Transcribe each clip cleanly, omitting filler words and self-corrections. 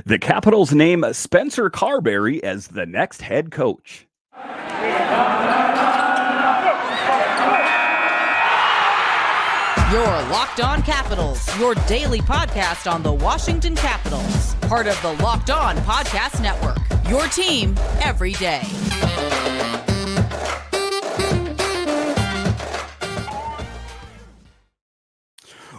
The Capitals name Spencer Carbery as the next head coach. Your Locked On Capitals, your daily podcast on the Washington Capitals. Part of the Locked On Podcast Network, your team every day.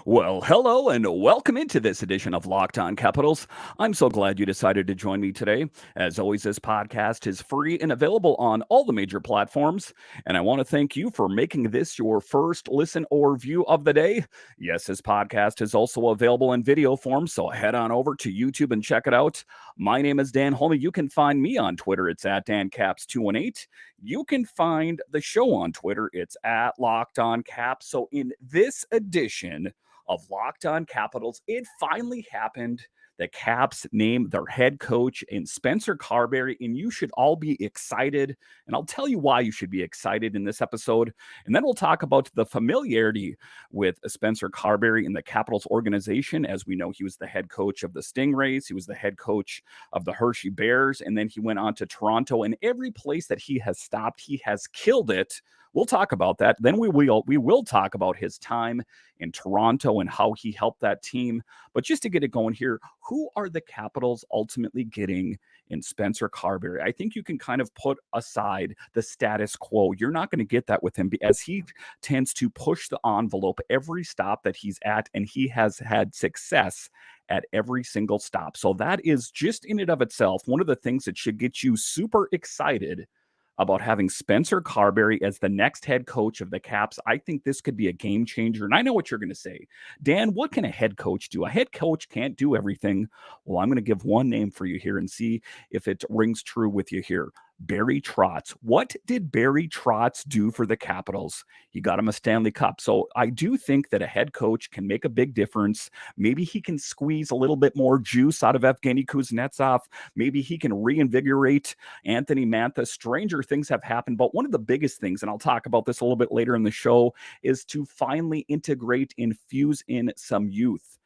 Well, hello and welcome into this edition of Locked On Capitals. I'm so glad you decided to join me today. As always, this podcast is free and available on all the major platforms. And I want to thank you for making this your first listen or view of the day. Yes, this podcast is also available in video form, so head on over to YouTube and check it out. My name is Dan Holme. You can find me on Twitter. It's at DanCaps218. You can find the show on Twitter. It's at Locked On Caps. So in this edition of Locked On Capitals, it finally happened. The Caps named their head coach in Spencer Carbery, and you should all be excited. And I'll tell you why you should be excited in this episode. And then we'll talk about the familiarity with Spencer Carbery in the Capitals organization. As we know, he was the head coach of the Stingrays. He was the head coach of the Hershey Bears. And then he went on to Toronto. And every place that he has stopped, he has killed it. We'll talk about that. Then we will talk about his time in Toronto and how he helped that team. But just to get it going here, who are the Capitals ultimately getting in Spencer Carbery? I think you can kind of put aside the status quo. You're not going to get that with him as he tends to push the envelope every stop that he's at, and he has had success at every single stop. So that is just in and of itself one of the things that should get you super excited about having Spencer Carbery as the next head coach of the Caps. I think this could be a game changer. And I know what you're going to say. Dan, what can a head coach do? A head coach can't do everything. Well, I'm going to give one name for you here and see if it rings true with you here. Barry Trotz. What did Barry Trotz do for the Capitals? He got him a Stanley Cup. So I do think that a head coach can make a big difference. Maybe he can squeeze a little bit more juice out of Evgeny Kuznetsov. Maybe he can reinvigorate Anthony Mantha. Stranger things have happened, but one of the biggest things, and I'll talk about this a little bit later in the show, is to finally integrate, infuse in some youth.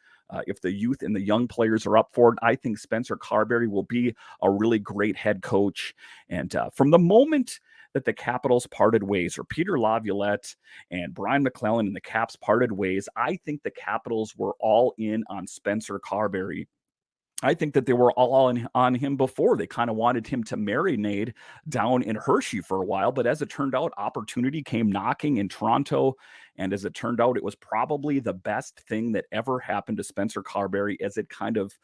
If the youth and the young players are up for it, I think Spencer Carbery will be a really great head coach. And from the moment that the Capitals parted ways, or Peter LAvilette and Brian Maclellan and the Caps parted ways, I think the Capitals were all in on Spencer Carbery. I think that they were all on him before. They kind of wanted him to marinate down in Hershey for a while. But as it turned out, opportunity came knocking in Toronto. And as it turned out, it was probably the best thing that ever happened to Spencer Carbery, as it kind of,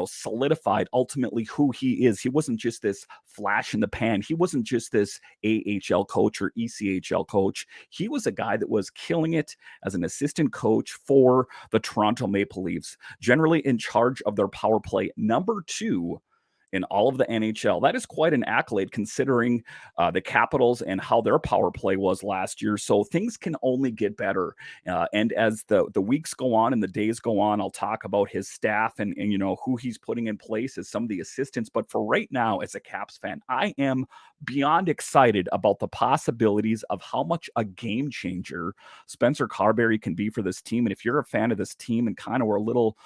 solidified ultimately who he is. He wasn't just this flash in the pan. He wasn't just this AHL coach or ECHL coach. He was a guy that was killing it as an assistant coach for the Toronto Maple Leafs, generally in charge of their power play, number 2 in all of the NHL. That is quite an accolade considering the Capitals and how their power play was last year. So things can only get better. And as the weeks go on and the days go on, I'll talk about his staff and who he's putting in place as some of the assistants. But for right now, as a Caps fan, I am beyond excited about the possibilities of how much a game changer Spencer Carbery can be for this team. And if you're a fan of this team and kind of were a little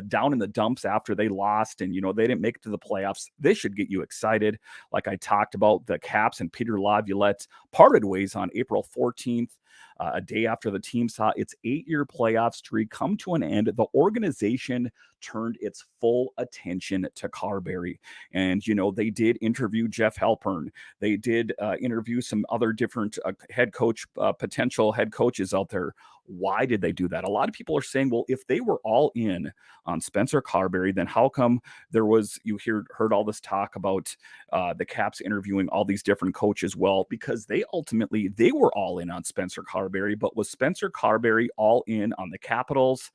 down in the dumps after they lost and, they didn't make it to the playoffs, this should get you excited. Like I talked about, the Caps and Peter LAvilette parted ways on April 14th. A day after the team saw its 8-year playoff streak come to an end, the organization turned its full attention to Carbery. And, they did interview Jeff Halpern. They did interview some other different potential head coaches out there. Why did they do that? A lot of people are saying, well, if they were all in on Spencer Carbery, then how come you heard all this talk about the Caps interviewing all these different coaches? Well, because they were all in on Spencer Carbery, but was Spencer Carbery all in on the Capitals?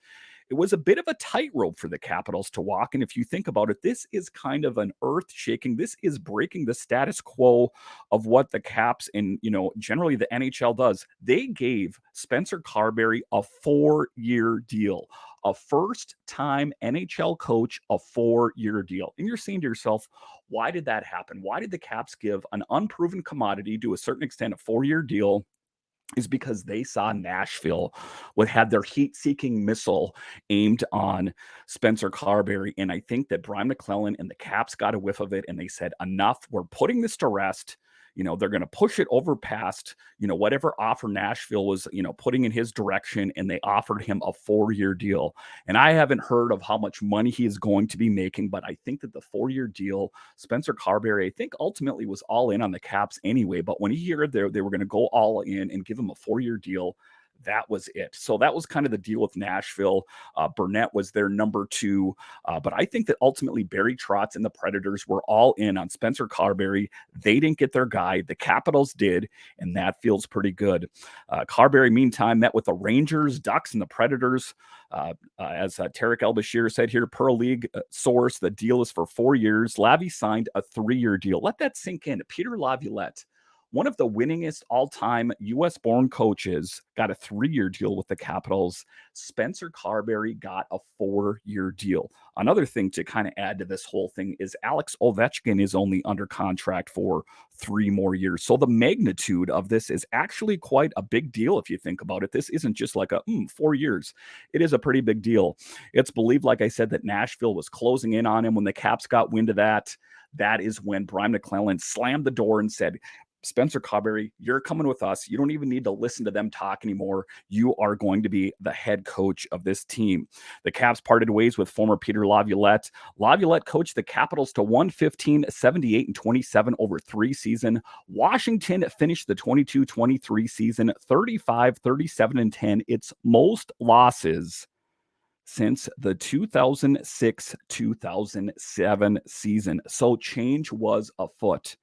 It was a bit of a tightrope for the Capitals to walk. And if you think about it, this is kind of an earth-shaking. This is breaking the status quo of what the Caps and, generally the NHL does. They gave Spencer Carbery a 4-year deal, a first-time NHL coach a 4-year deal. And you're saying to yourself, why did that happen? Why did the Caps give an unproven commodity, to a certain extent, a 4-year deal is because they saw Nashville would had their heat-seeking missile aimed on Spencer Carbery, and I think that Brian Maclellan and the Caps got a whiff of it, and they said, "Enough! We're putting this to rest." They're going to push it over past whatever offer Nashville was putting in his direction, and they offered him a 4-year deal. And I haven't heard of how much money he is going to be making, but I think that the 4-year deal, Spencer Carbery, I think ultimately was all in on the Caps anyway. But when he heard they were going to go all in and give him a 4-year deal, that was it. So that was kind of the deal with Nashville. Burnett was their number 2. But I think that ultimately Barry Trotz and the Predators were all in on Spencer Carbery. They didn't get their guy. The Capitals did, and that feels pretty good. Carbery, meantime, met with the Rangers, Ducks, and the Predators. As Tarek El-Bashir said here, per league source, the deal is for 4 years. Lavi signed a 3-year deal. Let that sink in. Peter LAvilette, one of the winningest all-time U.S.-born coaches, got a 3-year deal with the Capitals. Spencer Carbery got a 4-year deal. Another thing to kind of add to this whole thing is Alex Ovechkin is only under contract for 3 more years. So the magnitude of this is actually quite a big deal if you think about it. This isn't just like a 4 years. It is a pretty big deal. It's believed, like I said, that Nashville was closing in on him. When the Caps got wind of that, that is when Brian Maclellan slammed the door and said, "Spencer Carbery, you're coming with us. You don't even need to listen to them talk anymore. You are going to be the head coach of this team." The Caps parted ways with former Peter LAvilette. LAvilette coached the Capitals to 115, 78, and 27 over 3 seasons. Washington finished the 22-23 season 35, 37, and 10. Its most losses since the 2006-2007 season. So change was afoot.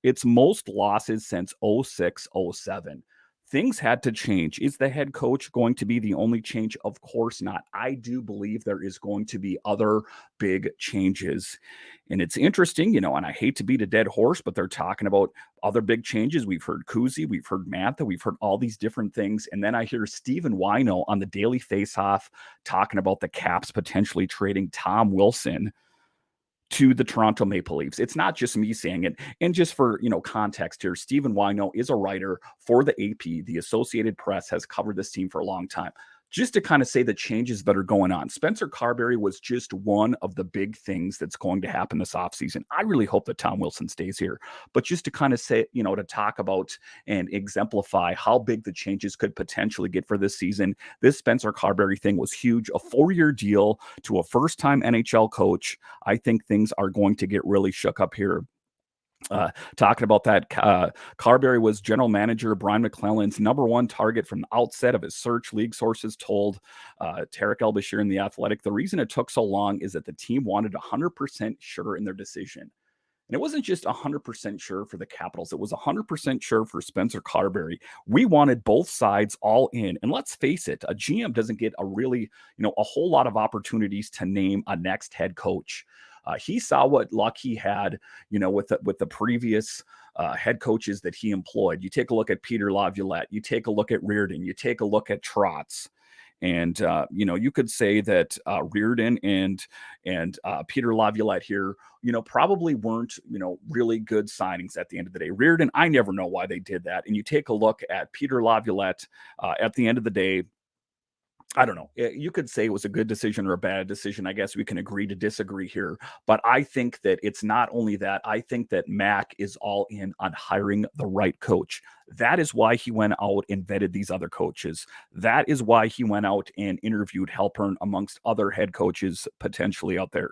Its most losses since 06-07. Things had to change. Is the head coach going to be the only change? Of course not. I do believe there is going to be other big changes. And it's interesting, and I hate to beat a dead horse, but they're talking about other big changes. We've heard Kuzi, we've heard Mantha, we've heard all these different things. And then I hear Stephen Wino on the Daily Faceoff talking about the Caps potentially trading Tom Wilson to the Toronto Maple Leafs. It's not just me saying it. And just for, context here, Stephen Wino is a writer for the AP. The Associated Press has covered this team for a long time. Just to kind of say the changes that are going on. Spencer Carbery was just one of the big things that's going to happen this offseason. I really hope that Tom Wilson stays here. But just to kind of say, to talk about and exemplify how big the changes could potentially get for this season, this Spencer Carbery thing was huge. A 4-year deal to a first-time NHL coach. I think things are going to get really shook up here. Talking about that, Carbery was general manager Brian Maclellan's number 1 target from the outset of his search. League sources told Tarek El-Bashir in The Athletic, the reason it took so long is that the team wanted 100% sure in their decision. And it wasn't just 100% sure for the Capitals. It was 100% sure for Spencer Carbery. We wanted both sides all in. And let's face it, a GM doesn't get a whole lot of opportunities to name a next head coach. He saw what luck he had, with the previous head coaches that he employed. You take a look at Peter LAvilette. You take a look at Reardon. You take a look at Trotz. And, you could say that Reardon and Peter LAvilette here, probably weren't, really good signings at the end of the day. Reardon, I never know why they did that. And you take a look at Peter LAvilette at the end of the day, I don't know. You could say it was a good decision or a bad decision. I guess we can agree to disagree here. But I think that it's not only that. I think that Mac is all in on hiring the right coach. That is why he went out and vetted these other coaches. That is why he went out and interviewed Halpern amongst other head coaches potentially out there.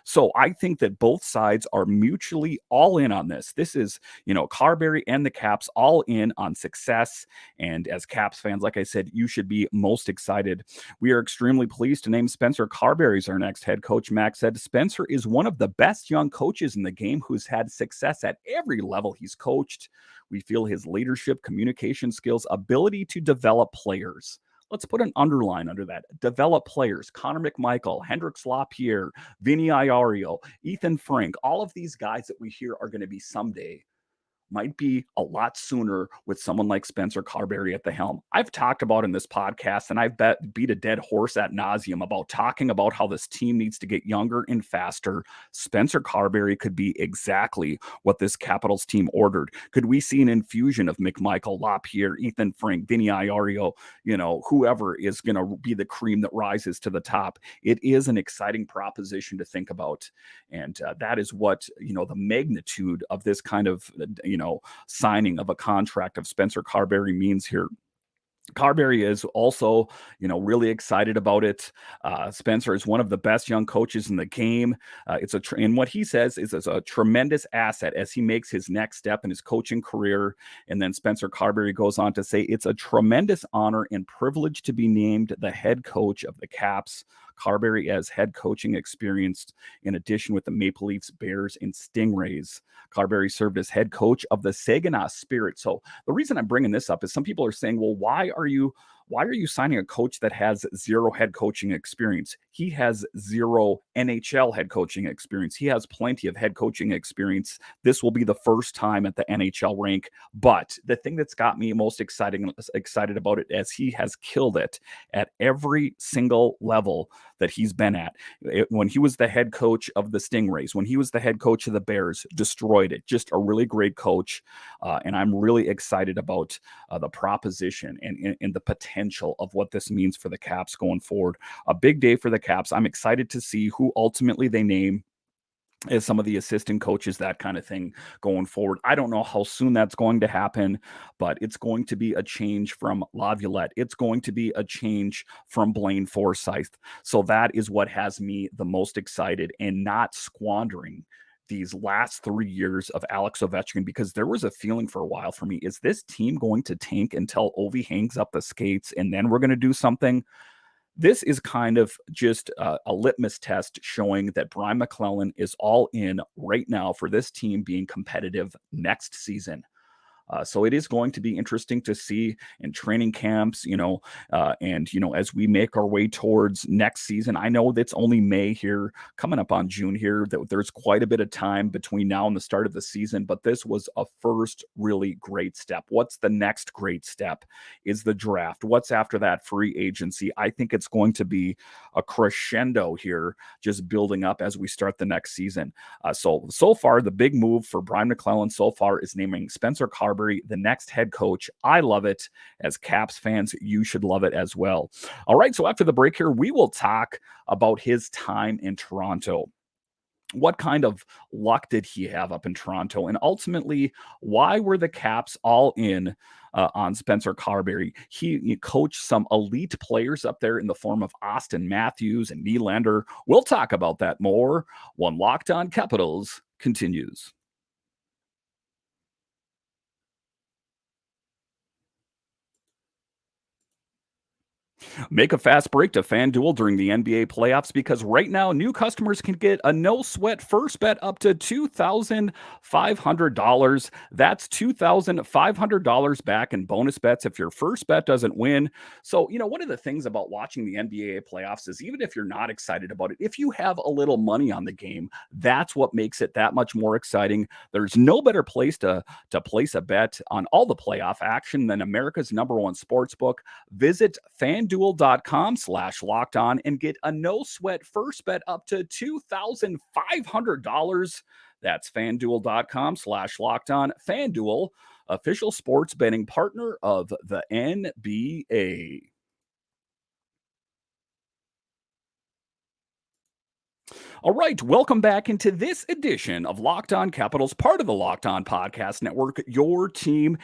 So I think that both sides are mutually all in on this. This is, Carbery and the Caps all in on success. And as Caps fans, like I said, you should be most excited. We are extremely pleased to name Spencer Carbery as our next head coach. Max said, Spencer is one of the best young coaches in the game who's had success at every level he's coached. We feel his leadership, communication skills, ability to develop players. Let's put an underline under that. Develop players. Connor McMichael, Hendrix LaPierre, Vinny Iorio, Ethan Frank. All of these guys that we hear are going to be someday might be a lot sooner with someone like Spencer Carbery at the helm. I've talked about in this podcast, and I've beat a dead horse ad nauseum about talking about how this team needs to get younger and faster. Spencer Carbery could be exactly what this Capitals team ordered. Could we see an infusion of McMichael, LaPierres, Ethan Frank, Vinny Iorio, whoever is going to be the cream that rises to the top? It is an exciting proposition to think about. And that is what, the magnitude of this kind of, signing of a contract of Spencer Carbery means here. Carbery is also, really excited about it. Spencer is one of the best young coaches in the game. And what he says is it's a tremendous asset as he makes his next step in his coaching career. And then Spencer Carbery goes on to say it's a tremendous honor and privilege to be named the head coach of the Caps. Carbery has head coaching experience in addition with the Maple Leafs, Bears, and Stingrays. Carbery served as head coach of the Saginaw Spirit. So the reason I'm bringing this up is some people are saying, well, why are you signing a coach that has zero head coaching experience? He has zero NHL head coaching experience. He has plenty of head coaching experience. This will be the first time at the NHL rank. But the thing that's got me most excited about it, as he has killed it at every single level that he's been at. When he was the head coach of the Stingrays, when he was the head coach of the Bears, destroyed it. Just a really great coach. And I'm really excited about the proposition and the potential of what this means for the Caps going forward. A big day for the Caps. I'm excited to see who ultimately they name as some of the assistant coaches, that kind of thing going forward. I don't know how soon that's going to happen, but it's going to be a change from LAViolette. It's going to be a change from Blaine Forsyth. So that is what has me the most excited, and not squandering these last 3 years of Alex Ovechkin, because there was a feeling for a while for me, is this team going to tank until Ovi hangs up the skates and then we're going to do something? This is kind of just a litmus test showing that Brian Maclellan is all in right now for this team being competitive next season. So it is going to be interesting to see in training camps, as we make our way towards next season. I know that's only May here, coming up on June here, that there's quite a bit of time between now and the start of the season, but this was a first really great step. What's the next great step is the draft. What's after that? Free agency. I think it's going to be a crescendo here, just building up as we start the next season. So far, the big move for Brian Maclellan so far is naming Spencer Carbery the next head coach. I love it. As Caps fans, you should love it as well. All right, so after the break here, we will talk about his time in Toronto. What kind of luck did he have up in Toronto? And ultimately, why were the Caps all in on Spencer Carbery? He coached some elite players up there in the form of Austin Matthews and Nylander. We'll talk about that more when Locked On Capitals continues. Make a fast break to FanDuel during the NBA playoffs, because right now new customers can get a no sweat first bet up to $2,500. That's $2,500 back in bonus bets if your first bet doesn't win. So, one of the things about watching the NBA playoffs is, even if you're not excited about it, if you have a little money on the game, that's what makes it that much more exciting. There's no better place to place a bet on all the playoff action than America's #1 sports book. Visit FanDuel.com/lockedon and get a no sweat first bet up to $2,500. That's FanDuel.com/lockedon. FanDuel, official sports betting partner of the NBA. All right, welcome back into this edition of Locked On Capitals, part of the Locked On Podcast Network, your team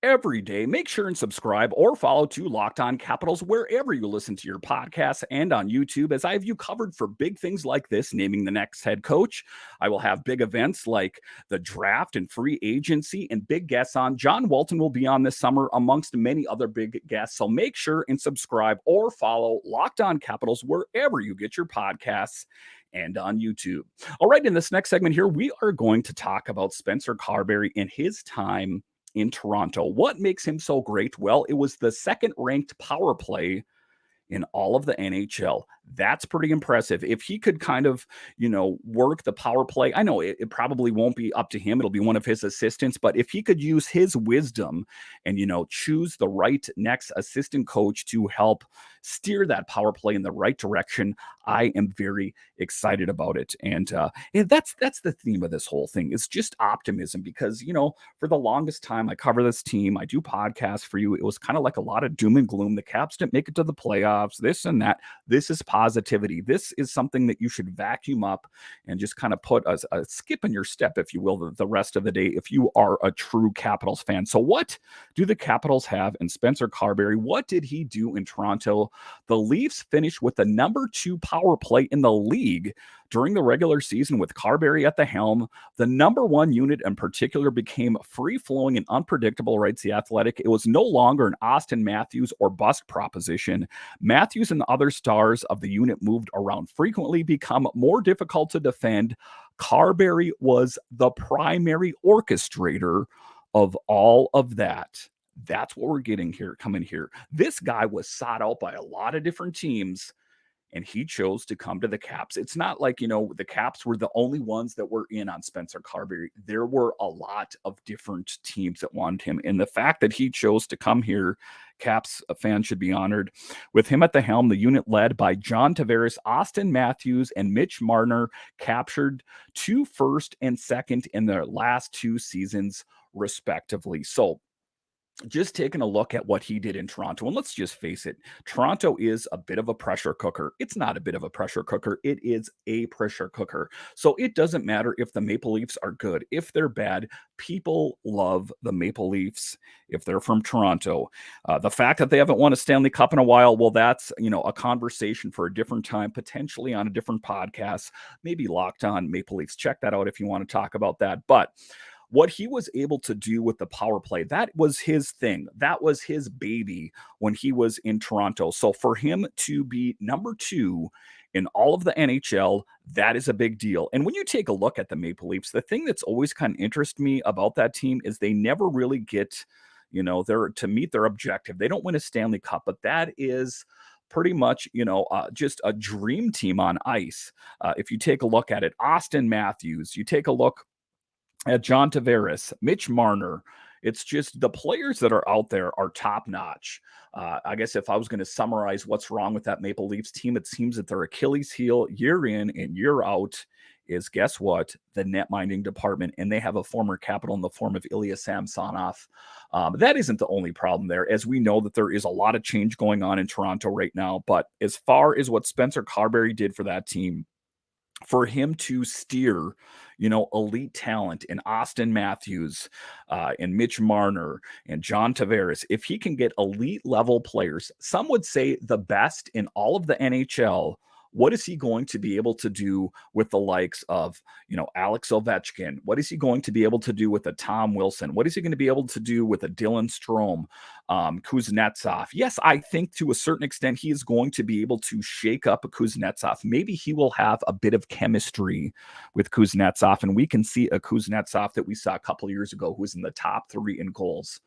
every day. Make sure and subscribe or follow to Locked On Capitals wherever you listen to your podcasts, and on YouTube, as I have you covered for big things like this, naming the next head coach. I will have big events like the draft and free agency and big guests on. John Walton will be on this summer, amongst many other big guests. So make sure and subscribe or follow Locked On Capitals wherever you get your podcasts, and on YouTube. All right, in this next segment here, we are going to talk about Spencer Carbery and his time in Toronto. What makes him so great? Well, it was the second ranked power play in all of the NHL. That's pretty impressive. If he could kind of, work the power play, I know it probably won't be up to him. It'll be one of his assistants, but if he could use his wisdom and, choose the right next assistant coach to help steer that power play in the right direction, I am very excited about it. And that's the theme of this whole thing is just optimism because, for the longest time I cover this team, I do podcasts for you. It was kind of like a lot of doom and gloom. The Caps didn't make it to the playoffs, this and that. This is positivity. This is something that you should vacuum up and just kind of put a skip in your step, if you will, the rest of the day if you are a true Capitals fan. So what do the Capitals have in Spencer Carbery? What did he do in Toronto? The Leafs finished with the number 2 power play in the league during the regular season with Carbery at the helm. The number 1 unit in particular became free-flowing and unpredictable, writes The Athletic. It was no longer an Auston Matthews or bust proposition. Matthews and the other stars of the unit moved around frequently, become more difficult to defend. Carbery was the primary orchestrator of all of that. That's what we're getting here, coming here. This guy was sought out by a lot of different teams, and he chose to come to the Caps. It's not like, the Caps were the only ones that were in on Spencer Carbery. There were a lot of different teams that wanted him. And the fact that he chose to come here, Caps fans should be honored. With him at the helm, the unit led by John Tavares, Auston Matthews, and Mitch Marner captured 2 first and second in their last 2 seasons, respectively. So just taking a look at what he did in Toronto, and let's just face it, Toronto is a bit of a pressure cooker. It's not a bit of a pressure cooker. It is a pressure cooker. So it doesn't matter if the Maple Leafs are good. If they're bad, people love the Maple Leafs if they're from Toronto. The fact that they haven't won a Stanley Cup in a while, well, that's, a conversation for a different time, potentially on a different podcast, maybe Locked On Maple Leafs. Check that out if you want to talk about that. But what he was able to do with the power play, that was his thing. That was his baby when he was in Toronto. So for him to be number 2 in all of the NHL, that is a big deal. And when you take a look at the Maple Leafs, the thing that's always kind of interested me about that team is they never really get, to meet their objective. They don't win a Stanley Cup, but that is pretty much, just a dream team on ice. If you take a look at it, Auston Matthews, you take a look at John Tavares, Mitch Marner. It's just the players that are out there are top notch. I guess if I was going to summarize what's wrong with that Maple Leafs team, it seems that their Achilles heel year in and year out is, guess what? The net minding department. And they have a former Capital in the form of Ilya Samsonov. That isn't the only problem there, as we know that there is a lot of change going on in Toronto right now. But as far as what Spencer Carbery did for that team, for him to steer, elite talent in Auston Matthews and Mitch Marner and John Tavares, if he can get elite level players, some would say the best in all of the NHL, what is he going to be able to do with the likes of, Alex Ovechkin? What is he going to be able to do with a Tom Wilson? What is he going to be able to do with a Dylan Strome, Kuznetsov? Yes, I think to a certain extent he is going to be able to shake up a Kuznetsov. Maybe he will have a bit of chemistry with Kuznetsov, and we can see a Kuznetsov that we saw a couple of years ago who was in the top 3 in goals.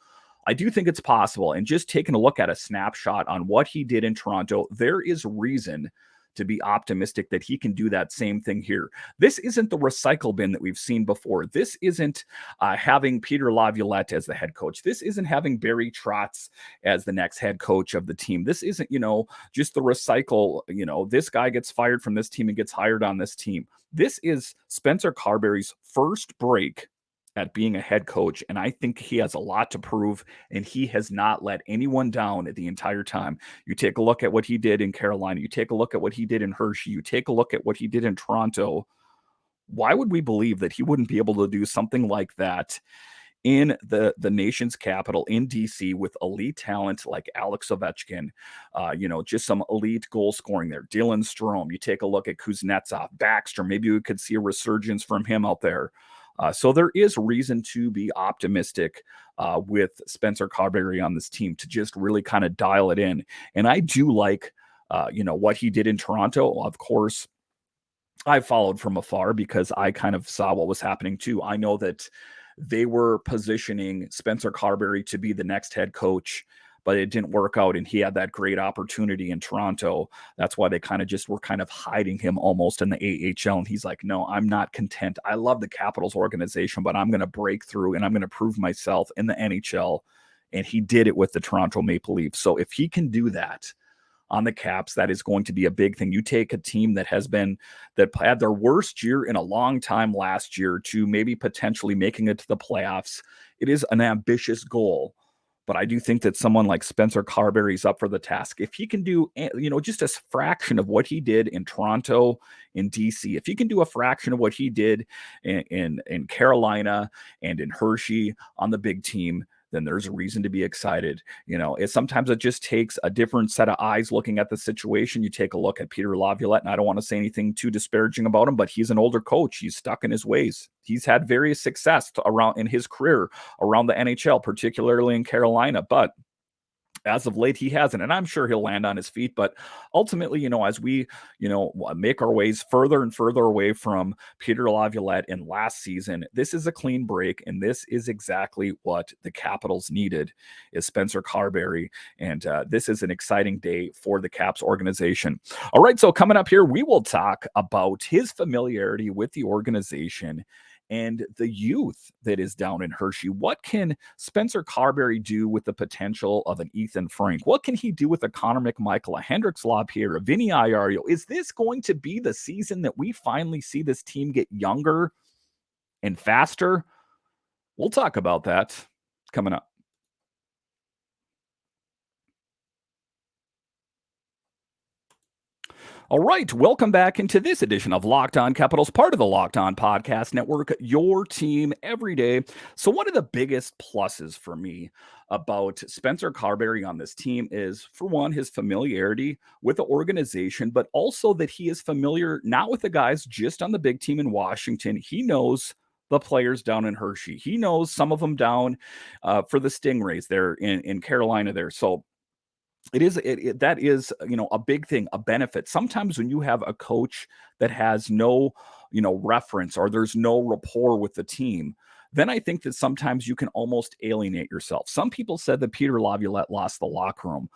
I do think it's possible. And just taking a look at a snapshot on what he did in Toronto, there is reason to be optimistic that he can do that same thing here. This isn't the recycle bin that we've seen before. This isn't having Peter LAvilette as the head coach. This isn't having Barry Trotz as the next head coach of the team. This isn't, just the recycle, this guy gets fired from this team and gets hired on this team. This is Spencer Carbery's first break at being a head coach, and I think he has a lot to prove, and he has not let anyone down the entire time. You take a look at what he did in Carolina. You take a look at what he did in Hershey. You take a look at what he did in Toronto. Why would we believe that he wouldn't be able to do something like that in the nation's capital, in DC, with elite talent like Alex Ovechkin, just some elite goal scoring there. Dylan Strome, you take a look at Kuznetsov, Baxter, maybe we could see a resurgence from him out there. So there is reason to be optimistic with Spencer Carbery on this team to just really kind of dial it in. And I do like, what he did in Toronto. Of course, I followed from afar because I kind of saw what was happening too. I know that they were positioning Spencer Carbery to be the next head coach but it didn't work out. And he had that great opportunity in Toronto. That's why they kind of just were kind of hiding him almost in the AHL. And he's like, no, I'm not content. I love the Capitals organization, but I'm going to break through and I'm going to prove myself in the NHL. And he did it with the Toronto Maple Leafs. So if he can do that on the Caps, that is going to be a big thing. You take a team that had their worst year in a long time last year to maybe potentially making it to the playoffs. It is an ambitious goal. But I do think that someone like Spencer Carbery is up for the task. If he can do, just a fraction of what he did in Toronto, in DC, if he can do a fraction of what he did in Carolina and in Hershey on the big team, then there's a reason to be excited. Sometimes it just takes a different set of eyes looking at the situation. You take a look at Peter LAvilette, and I don't want to say anything too disparaging about him, but he's an older coach. He's stuck in his ways. He's had various success around in his career around the NHL, particularly in Carolina, but as of late, he hasn't, and I'm sure he'll land on his feet. But ultimately, as we, make our ways further and further away from Peter LAvilette in last season, this is a clean break, and this is exactly what the Capitals needed, is Spencer Carbery, and this is an exciting day for the Caps organization. All right, so coming up here, we will talk about his familiarity with the organization and the youth that is down in Hershey. What can Spencer Carbery do with the potential of an Ethan Frank? What can he do with a Connor McMichael, a Hendrix LaPierre, a Vinny Iario? Is this going to be the season that we finally see this team get younger and faster? We'll talk about that coming up. All right, welcome back into this edition of Locked On Capitals, part of the Locked On Podcast Network, your team every day. So one of the biggest pluses for me about Spencer Carbery on this team is, for one, his familiarity with the organization, but also that he is familiar not with the guys just on the big team in Washington. He knows the players down in Hershey. He knows some of them down for the Stingrays there in Carolina there. So that is a big thing, a benefit. Sometimes when you have a coach that has no reference, or there's no rapport with the team, then I think that sometimes you can almost alienate yourself. Some people said that Peter LAvilette lost the locker room.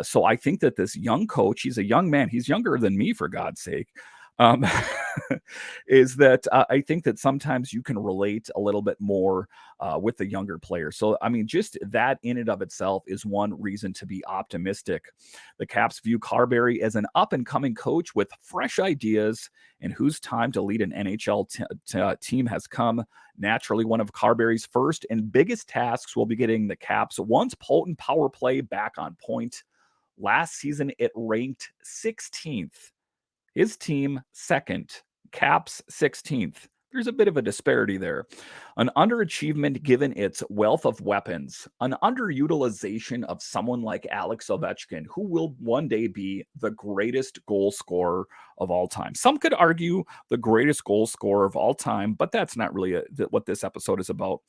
So I think that this young coach, he's a young man, he's younger than me, for God's sake, is that I think that sometimes you can relate a little bit more with the younger players. So, I mean, just that in and of itself is one reason to be optimistic. The Caps view Carbery as an up-and-coming coach with fresh ideas, and whose time to lead an NHL team has come. Naturally, one of Carbery's first and biggest tasks will be getting the Caps' once potent power play back on point. Last season, it ranked 16th. His team, second. Caps, 16th. There's a bit of a disparity there. An underachievement given its wealth of weapons. An underutilization of someone like Alex Ovechkin, who will one day be the greatest goal scorer of all time. Some could argue the greatest goal scorer of all time, but that's not really what this episode is about.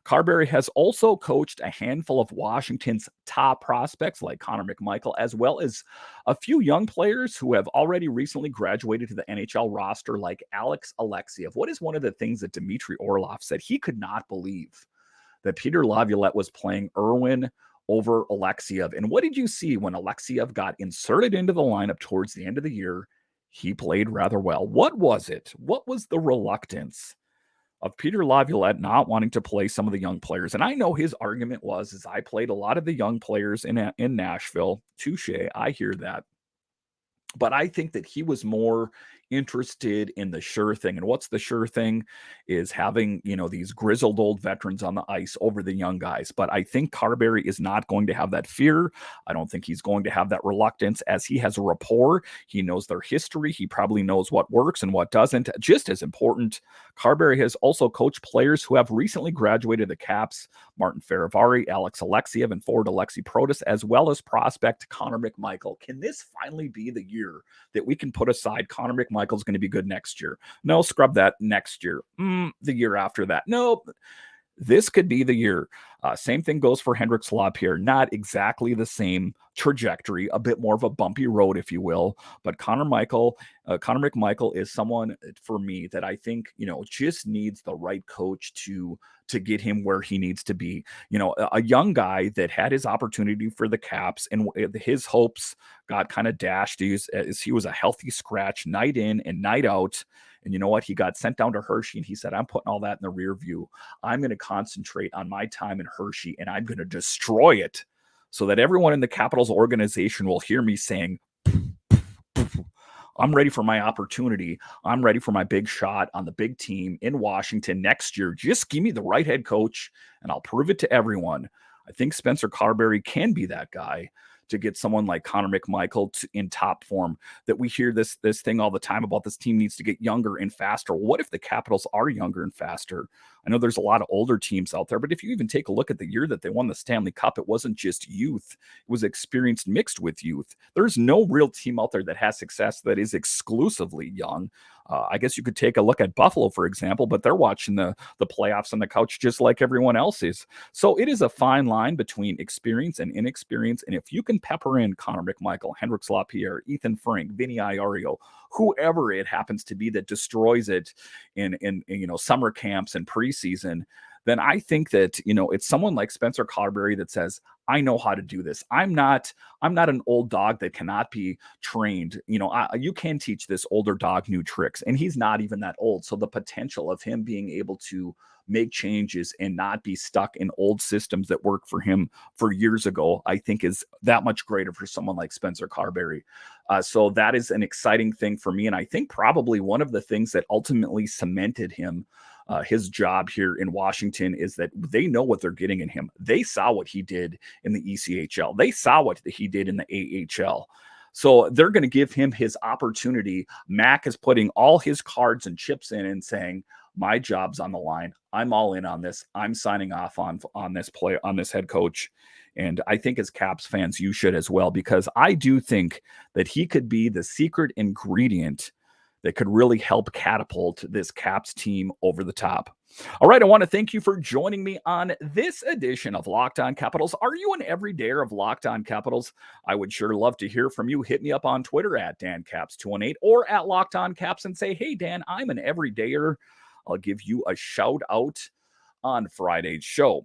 Carbery has also coached a handful of Washington's top prospects like Connor McMichael, as well as a few young players who have already recently graduated to the NHL roster like Alex Alexiev. What is one of the things that Dmitry Orlov said? He could not believe that Peter LAvilette was playing Irwin over Alexiev. And what did you see when Alexiev got inserted into the lineup towards the end of the year? He played rather well. What was it? What was the reluctance of Peter LAvilette not wanting to play some of the young players? And I know his argument was, I played a lot of the young players in Nashville. Touche, I hear that. But I think that he was more interested in the sure thing. And what's the sure thing? Is having, these grizzled old veterans on the ice over the young guys. But I think Carbery is not going to have that fear. I don't think he's going to have that reluctance, as he has a rapport. He knows their history. He probably knows what works and what doesn't. Just as important, Carbery has also coached players who have recently graduated the Caps: Martin Feravari, Alex Alexiev, and forward Alexi Protas, as well as prospect Connor McMichael. Can this finally be the year that we can put aside Connor McMichael's going to be good next year? No, scrub that. Next year. The year after that. No, this could be the year. Same thing goes for Hendricks LaPierre. Not exactly the same trajectory, a bit more of a bumpy road, if you will. But Connor McMichael is someone for me that I think just needs the right coach to get him where he needs to be. A young guy that had his opportunity for the Caps, and his hopes got kind of dashed as he was a healthy scratch night in and night out. And you know what? He got sent down to Hershey, and he said, I'm putting all that in the rear view. I'm going to concentrate on my time in Hershey, and I'm going to destroy it so that everyone in the Capitals organization will hear me saying, I'm ready for my opportunity. I'm ready for my big shot on the big team in Washington next year. Just give me the right head coach, and I'll prove it to everyone. I think Spencer Carbery can be that guy to get someone like Connor McMichael in top form. That we hear this thing all the time about this team needs to get younger and faster. What if the Capitals are younger and faster? I know there's a lot of older teams out there, but if you even take a look at the year that they won the Stanley Cup, it wasn't just youth. It was experience mixed with youth. There's no real team out there that has success that is exclusively young. I guess you could take a look at Buffalo, for example, but they're watching the playoffs on the couch just like everyone else is. So it is a fine line between experience and inexperience. And if you can pepper in Connor McMichael, Hendricks LaPierre, Ethan Frank, Vinny Iorio, whoever it happens to be that destroys it in summer camps and preseason, then I think that it's someone like Spencer Carbery that says, I know how to do this. I'm not an old dog that cannot be trained. You can teach this older dog new tricks, and he's not even that old. So the potential of him being able to make changes and not be stuck in old systems that worked for him for years ago, I think is that much greater for someone like Spencer Carbery. So that is an exciting thing for me. And I think probably one of the things that ultimately cemented him, his job here in Washington, is that they know what they're getting in him. They saw what he did in the ECHL. They saw what he did in the AHL. So they're going to give him his opportunity. Mac is putting all his cards and chips in and saying, my job's on the line. I'm all in on this. I'm signing off on this player, on this head coach. And I think as Caps fans, you should as well, because I do think that he could be the secret ingredient that could really help catapult this Caps team over the top. All right, I want to thank you for joining me on this edition of Locked On Capitals. Are you an everydayer of Locked On Capitals? I would sure love to hear from you. Hit me up on Twitter at DanCaps218 or at Locked On Caps and say, hey, Dan, I'm an everydayer. I'll give you a shout out on Friday's show.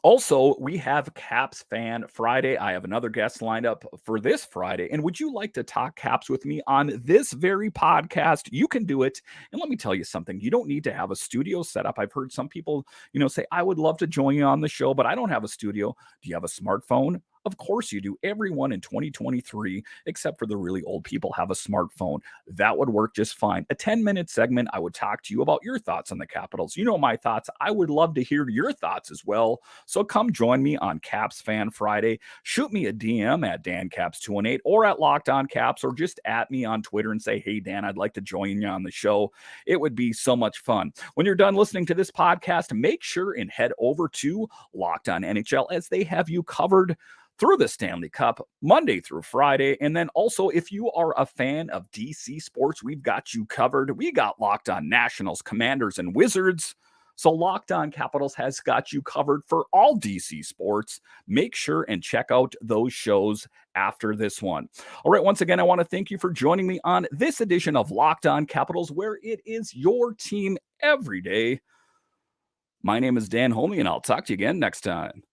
Also, we have Caps Fan Friday. I have another guest lined up for this Friday. And would you like to talk Caps with me on this very podcast? You can do it. And let me tell you something. You don't need to have a studio set up. I've heard some people, say, I would love to join you on the show, but I don't have a studio. Do you have a smartphone? Of course you do. Everyone in 2023, except for the really old people, have a smartphone. That would work just fine. A 10-minute segment, I would talk to you about your thoughts on the Capitals. You know my thoughts. I would love to hear your thoughts as well. So come join me on Caps Fan Friday. Shoot me a DM at DanCaps218 or at Locked On Caps, or just at me on Twitter and say, hey, Dan, I'd like to join you on the show. It would be so much fun. When you're done listening to this podcast, make sure and head over to Locked On NHL, as they have you covered through the Stanley Cup Monday through Friday. And then also, if you are a fan of DC sports, we've got you covered. We got Locked On Nationals, Commanders, and Wizards. So Locked On Capitals has got you covered for all DC sports. Make sure and check out those shows after this one. All right, once again, I want to thank you for joining me on this edition of Locked On Capitals, where it is your team every day. My name is Dan Holme, and I'll talk to you again next time.